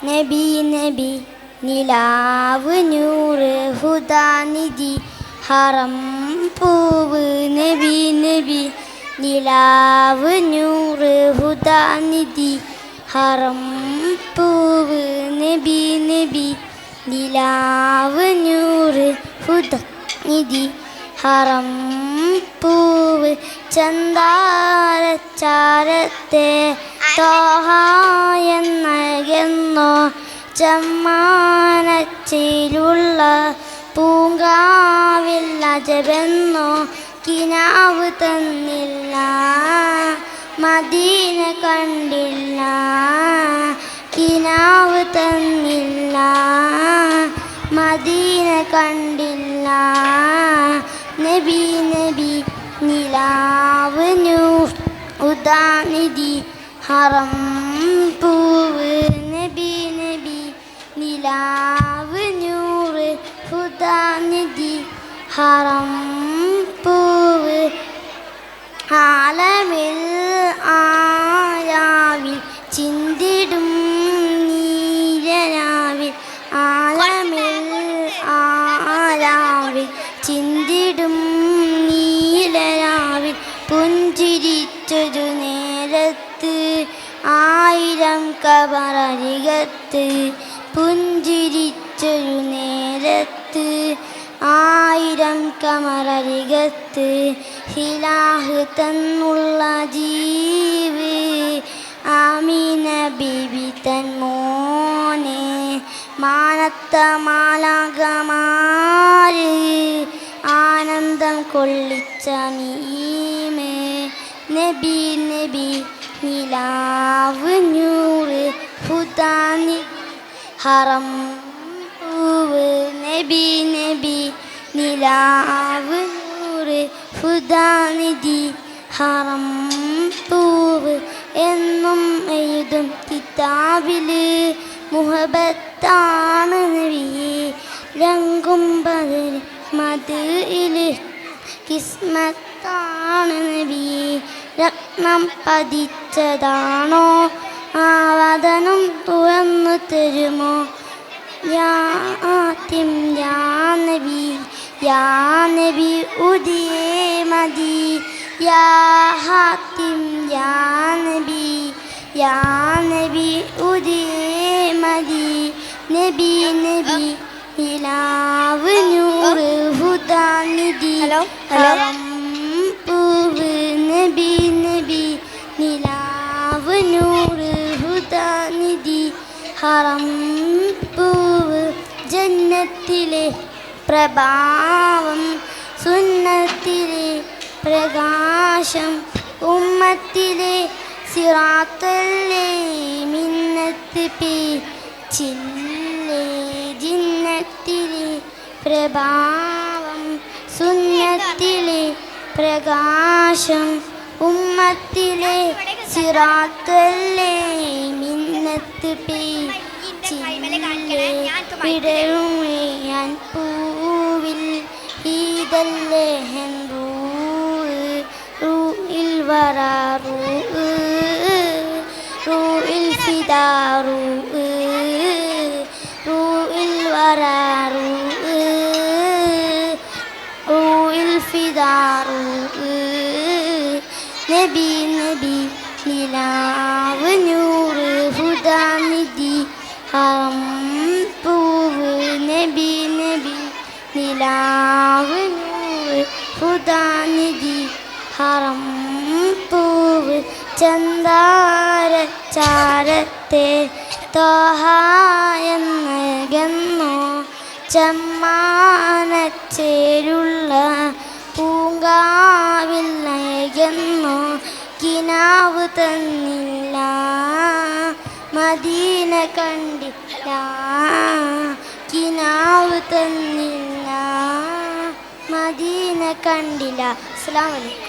നബി നബി നിലാവ് നൂറ് ഹുദാനിധി ഹറം പൂവ് നബി നബി നിലാവ് നൂറ് ഹുദാനിധി ഹറം പൂവ് നബി നബി നിലാവ് നൂറ് ഹുദാനിധി ഹറം പൂവ് ചന്ദാരച്ചാരത്തെ തോഹ എന്നോ ചമ്മാനച്ചിലുള്ള പൂങ്കാവിൽ അജബെന്നോ കിനാവ് തന്നില്ല മദീന കണ്ടില്ല കിനാവ് തന്നില്ല മദീന കണ്ടില്ല നബി നബി നിലാവ് നൂർ ഉദാനിധി ഹറം പൂവ് നബി നബി നിലാവ് നൂറ് ഹുദാനിധി ഹറം പൂവ് ആലമിൽ ആരാവിൽ ചിന്തിടും നീരനാവിൽ ആലമിൽ ആരാവിൽ ചിന്തിടും നീലരാവിൽ പുഞ്ചിരിച്ചൊരു നേരത്ത് ആയിരം കബറരികത്ത് പുഞ്ചിരിച്ചൊരു നേരത്ത് ആയിരം കമറരികത്ത് ഹിലാഹ് തന്നുള്ള ജീവ് ആമീന ബീബി തൻ മോനെ മാനത്ത മാലാകമാര് ആനന്ദം കൊള്ളിച്ച മീമേ നബി നബി നിലാവ് നൂറ് ഹുദാനി ഹറം പൂവ് നബി നബി നിലാവ് നൂറ് ഹുദാനിധി ഹറം പൂവ് എന്നും എഴുതും കിതാബില് മുഹബത്താണ് നബി രംഗും ബദൽ മദ്ഇല് കിസ്മത്താണ് നബി രത്നം പതിച്ചതാണോ ആവദനം തുറന്നു തരുമോ യാ ആത്തിം യാ നബി ഉദിയേ മദി യാ ഹാത്തിം യാ നബി ഉദിയേ മദി നബി നബി നിലാവ് നൂറ് ഹുദാനിധി ഹറം പൂവ് നബി നബി നിലാവ് നൂറ് ഹുദാനിധി ഹറം പൂവ് ജന്നത്തിലെ പ്രഭാവം സുന്നത്തിലെ പ്രകാശം ഉമ്മത്തിലെ സിറാത്തല്ലേ മിന്നത്ത് ചില്ലേ ജിന്നത്തിലെ പ്രഭാവം സുന്നത്തിലെ പ്രകാശം ഉമ്മത്തിലെ സിറാത്തല്ലേ മിന്നത്ത് ചില്ലേ വിടരുമേ ഞാൻ പൂവിൽ ഈതല്ലേ റൂഇൽ വരാ റൂഇൽ ഫിദാ റൂഇൽ വരാ റൂഇൽ ഫിദാ നബി നബി നിലാവ് നൂറ് ഹുദാനിധി ഹറം പൂവ് നബി നബി നിലാവ് നൂറ് ഹുദാനിധി ഹറം പൂവ് ചന്ദാരച്ചാരത്തെ തോഹ എന്നോ ചമ്മാനച്ചേരുള്ള പൂങ്കാവിൽ നയകെന്നോ കിനാവ് തന്നില്ല മദീന കണ്ടില്ല കിനാവ് തന്നില്ല മദീന കണ്ടില്ല. അസ്സലാമു അലൈക്കും.